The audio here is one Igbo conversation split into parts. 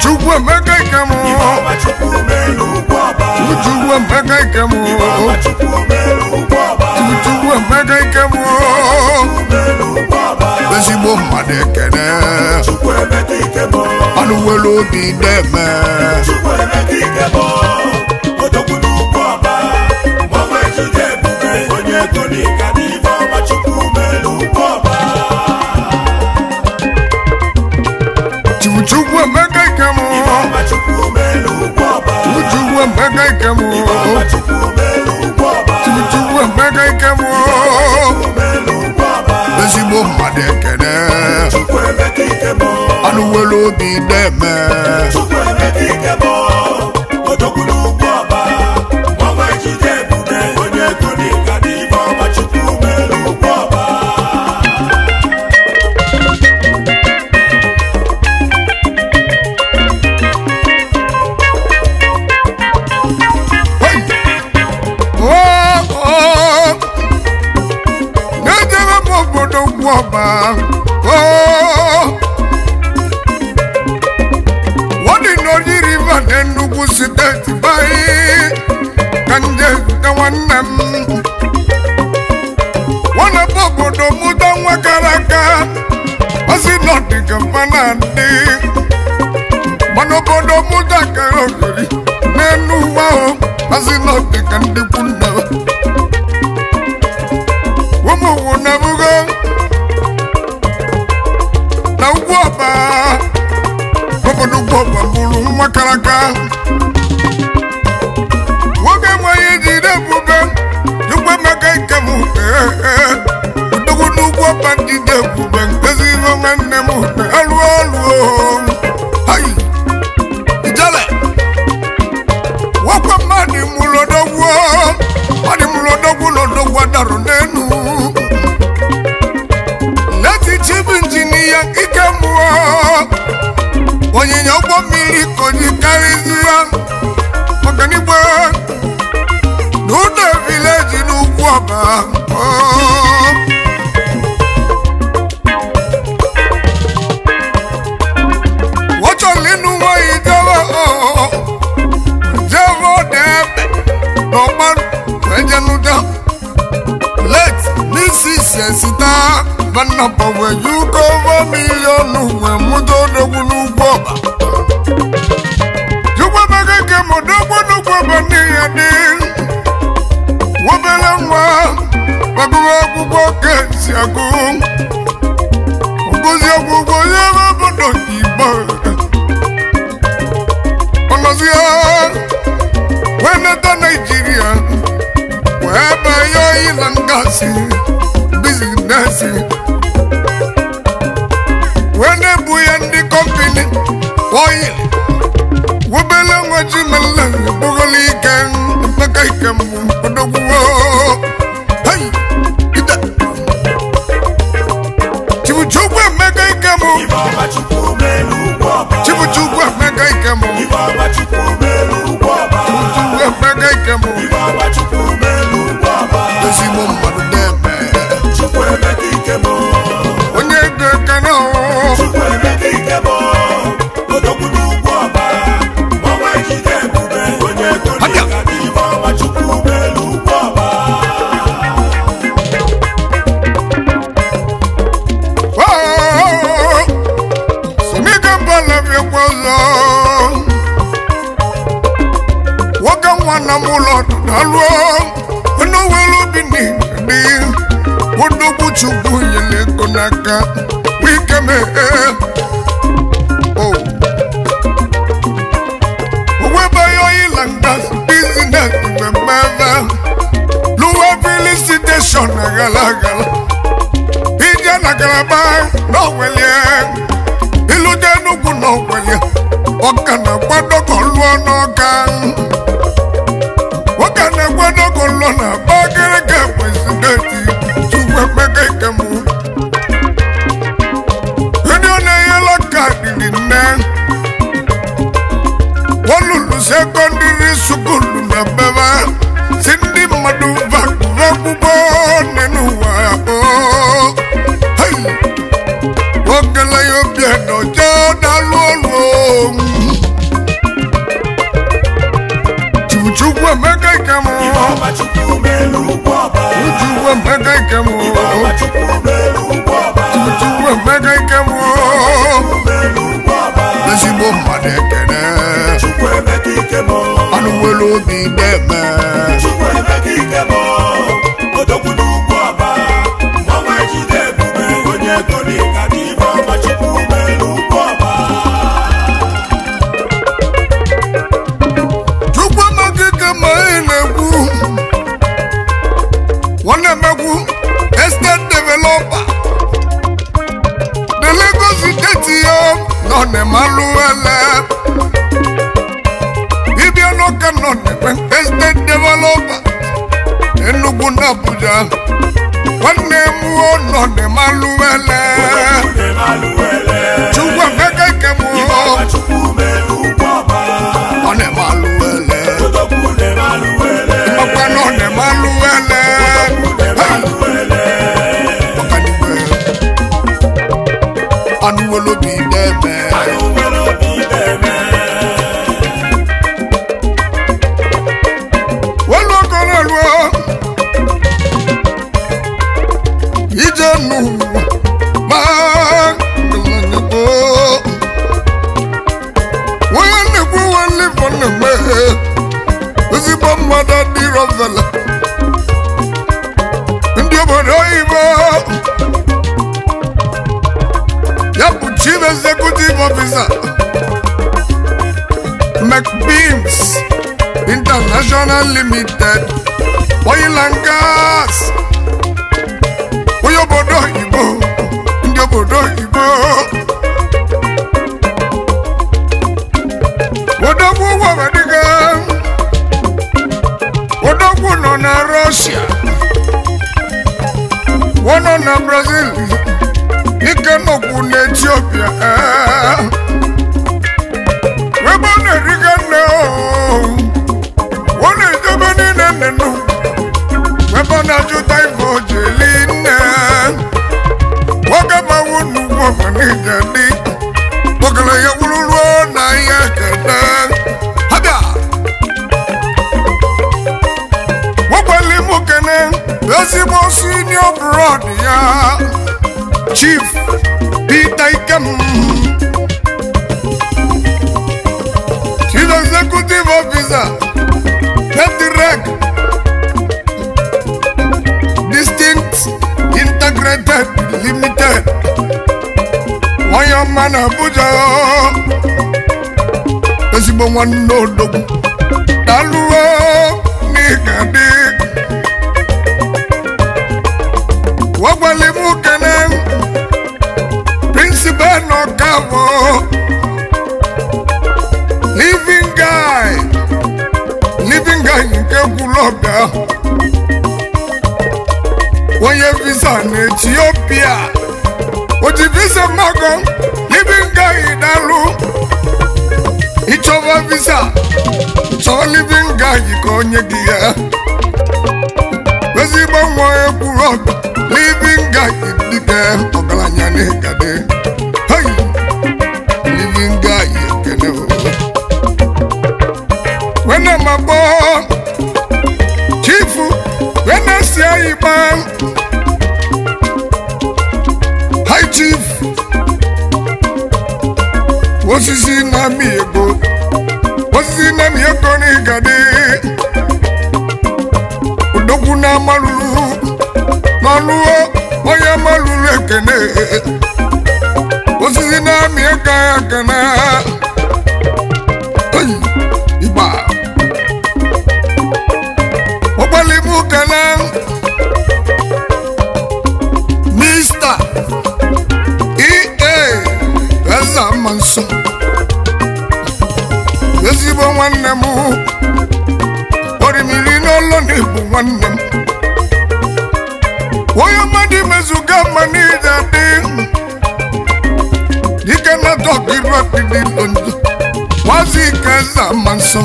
Chukwu emeka ikemo Chukwu emeka ikemo Chukwu emeka ikemo ezigbo mmadụ ekene anụ nwere obi na-eme Chukwu emeka ikemo odogwu n'ugwu ọba mmanwụ ejude ebube onye ego n'ịga n'ife ọma Chukwu mere ugwu ọba Chukwu emeka ikemo Chukwu mere ugwu ọba Chukwu emeka ikemo Chukwu emeka ikemo ezigbo mmadụ ekene Chukwu emeka ikemo anụ nwere obi na-eme Chukwu emeka ikemo odogwu n'ugwu ọba mmanwụ ejude ebube onye ego n'ịga n'ife ọma Chukwu mere ugwu ọba Waba oh what in no river then no state by kanje the one bobo do muda wakaraka asi not the kampanandi manobodo muda karogiri nenu wao asi not the kandikunda womo wonabugo na ugwọba obodo ugwọba bụrụ nwakaraka nwoke nwanyị jide ebube Chukwu emeka ikem odogwu n'ugwọba jide ebube ezi ihe nwanne m alụ ọlụ ayi ijele nwoke mmadụ mụrụ odogwu n'odogwu adarụ n'enu onyinye ụgbọ mmiri koji karịzịa ọganigwe n'ụlọ vileji n'ugwu ọba wọchọla ịnụ nwanyị jewe ọdebe n'ọgba ejenuda late n'isi esita Banapa where you cover million when mudo dogu n'ugwu ọba Chukwu emeka ikemo odogwu n'ugwu ọba n'ihe dị wobele nwa gbagụwa akwụkwọ kesi agụ ogozi akwụkwọ onye ebe obodo Igbo ọnọzi ya wee neta Nigeria wee banye ịla ngasị bizinesi when buya ndi company oil wobele ngwaji mala bogoli kan pakai kamu odogwo hey ida Chukwu emeka ikemo Chukwu emeka ikemo ezigbo mmadụ na-eme Chukwu emeka ikemo onye ego kana Chukwu emeka ikemo odogwu n'ugwu ọba mmanwụ ejide ebube onye ego n'ịga n'ife ọma Chukwu mere ugwu ọba soniga mbala bịakwa ọzọ nwoke nwanna m ụlọ na-alụ onye nwere obi n'ịdị odogwu Chukwu nyere ego n'aka wike mee owebe oil and gas business mmemme luwa filling station agala ije na Kalaba n'Owelie ilute Enugu n'Owelie ọka na-agbadogo lụọ n'Ọka ọka na-agbadogo lụọ na Abakaliki presidenti Chukwu emeka ikemo ndị ọ na-enyela kaadị nne Wolulu secondary school na beba sindi mmadụ vagbugbo n'ụwa hey ogele ya obi ẹ̀dọ̀ jẹ́ dálú ọ̀rọ̀ ọma chukwu melu ugwu ọba Chukwu emeka ike m ibe ọma chukwu melu ugwu ọba Chukwu emeka ike m chukwu melu ugwu ọba ezigbo mmadụ ekene chukwu emeka ike m anụ nwere obi na-eme chukwu emeka ike m odogwu n'ugwu ọba mmanwa ejide ebube onye ego n'ịga n'ibe ọma chukwu melu ugwu ọba Chukwu emeka ike ma ị na-ekwu nwanne emekwu estate developer the Lagos State yo nọ na-emalụ ele ibia n'ụka nọ na-ekpe estate developer Enugu na Abuja nwanne m nọ na-emalụ ele Chukwu emeka ike m ọ na-emalụ ele ịmakwa na ọ na-emalụ ele ọkanigwe anụ nwere obi na-eme welu okoro ruo ije nụ ma onye na-ekwu nwanne bụ na-eme ezigbo mmadụ dịrọ vele ndị obodo oyibo ya bụ Chief Executive Officer McBeams International Limited Oil and Gas onye obodo oyibo ndị obodo oyibo odogwu wabadiga odogwu nọ na Russia nọ na Brazil ike nọkwu na Ethiopia ebe ọ na-eriga nne ọ na-ejebe niile nnenu ebe ọ na-ajụta ife ojeli nne nwoke mawu n'ugwu ọbanije dị ogele ya wuru ruo na ihe kede abịa nwekwali mụ kene ezigbo senior brod ya Chief Peter Ikem Chief Executive Officer Direct Distinct Integrated Limited onye ọma na Abuja ezigbo nwanne odogwu daluo n'ịgadị wagwali mụ kene Principal Nọkavọ Living Guy nke kwulọbịa onye visa na Ethiopia oji visa mmago Living Guy dalụ ịchọba visa chọọ Living Guy ka onye gị ya ezigbo nwa ekwulọbịa Living Guy dike ọgaranya n'ịgadị hey Living Guy ekene wena mabọ chifu wena si ayịgba High Chief osisi na-amị ego n'ịgadị odogwu na amalulu n'ọlụo onye amalulu ekene osisi na-amị ego ya kene igba ọgbalimu kene Mr. EA Eza Manso ezigbo nwanne m orimiri n'ụlọ na-ebu nwanne m onye mmadụ mezuga mmanụ ije dị dike na dọkịrụ ọdịdị ndụ wazi ka Eza Manso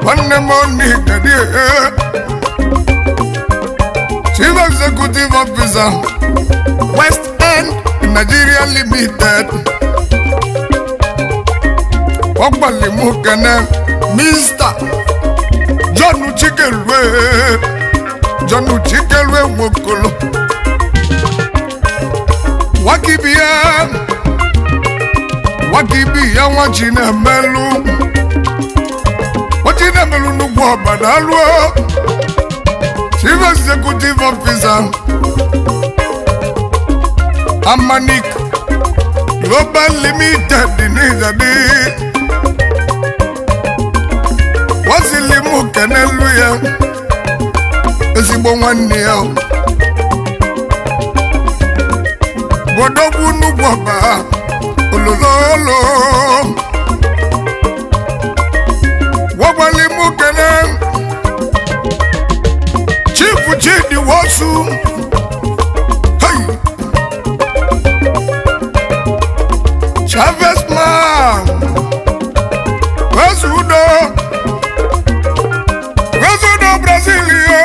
nwanne m onigadi Chief Executive Officer West End Nigeria Limited ọgbalimu kene Mr. John Chikelwe Mokolo Wakibia wachina melu n'ugwu Ọbadaluo Chief Executive Officer Amanik Global Limited Nizadi Wasilimu Kenelu ya ezigbo nwanne ya Bodogwu n'ugwu Ọba olololo Wabalimu Kene Chief Chidi Wosu Hey Chavez man Wesudo Brasilia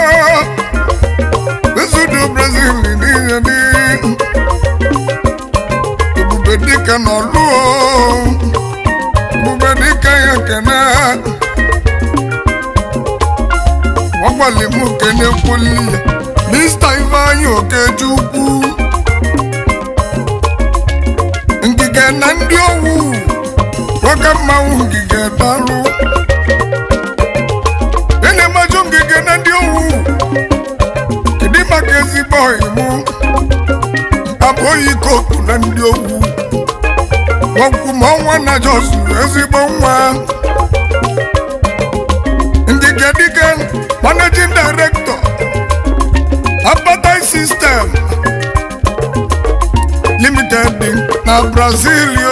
Wesudo Brasilia Bubedika noluo Bubedika yakena Wabalimu Kene Kulia Mr. Ivan Okechukwu Ngige na ndị owu Wakamau ngige dalu Ene majo ngige na ndị owu Kidima kezi boy mu Aboyi koku na ndị owu Wakumonwa na josu ezigbo nwa Ngige dike Managing Director Apartheid System Limited na Brazilio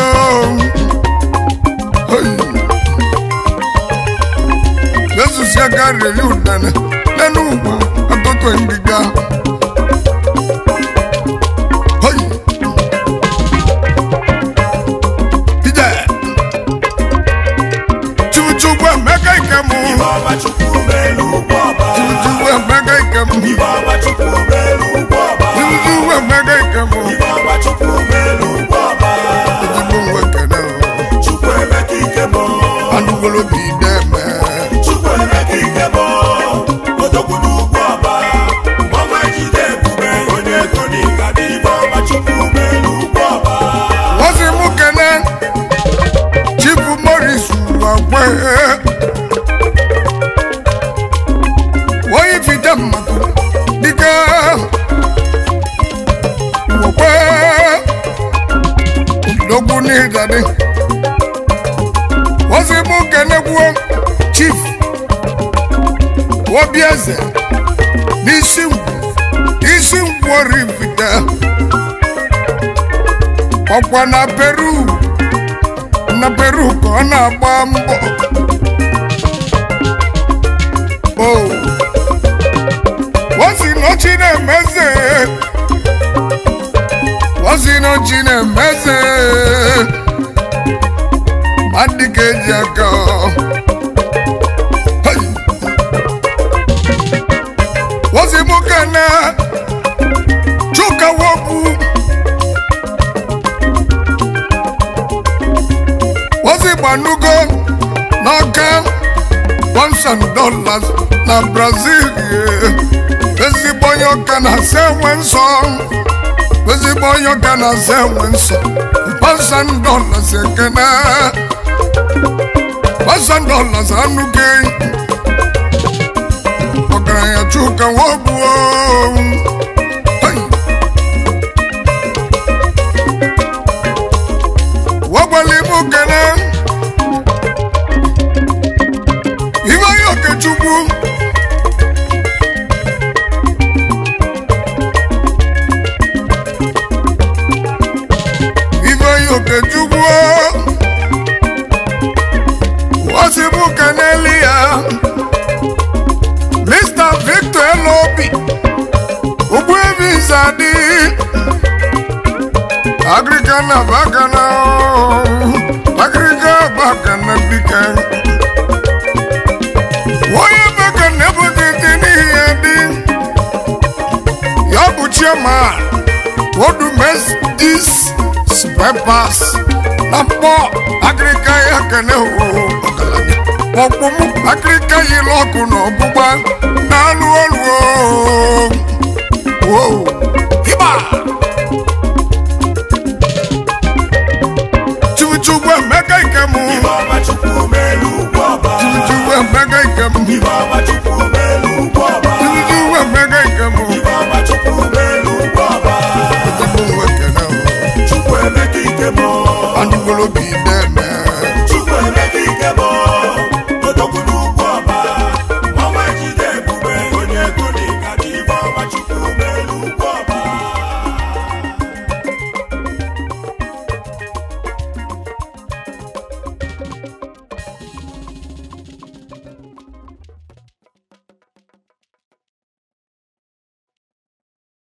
Jesus ya gari liudane Nenu Atoko indiga Pide Chuchuwa mega ikemu Ibaba chukumelu baba Chuchuwa mega ikemu Ibaba chukumelu baba Chuchuwa mega ikemu Ibaba chukumelu baba Chuchuwa kena Chukweme kikemo Anugolo bideme Chukweme kikemo Odogunu baba Mama jide bube Onye goni kadi Ibaba chukumelu baba Wazimu kena Chifu Morris wakwe Woyi fita mako Dika Wakwe Dogu ni dade Wazimu kena kuwa Chief Wabiaze Nisi mwori fita Wakwa na Peru kona bambo Oh Wasino chine meze Madike jako Hey Wasimu kana Chuka wabu Wasibanugo Naka $1,000 na Brazil Wesibonyo kana sewenso Wesibonyo kana sewenso $1,000 ekena $1,000 anuge Ogaranya chuka wobu Hey Wabalimu kana Ivan Okechukwu Okechukwu Wasimu Kanelia Mr. Victor Elobi Ugwebi Zadi Agrikana Bakana Bika Woye Bakana Bukitini Yedi Yabu Chairman What do mess this Spare pass Nampo Agrika Yakane ọkwụm akịrịka yiri ọkụ na ọgbụgba na-alụ ọlụ ịba Chukwu Emeka Ikem Chukwu Emeka Ikem Chukwu Emeka Ikem Anugolo bi dem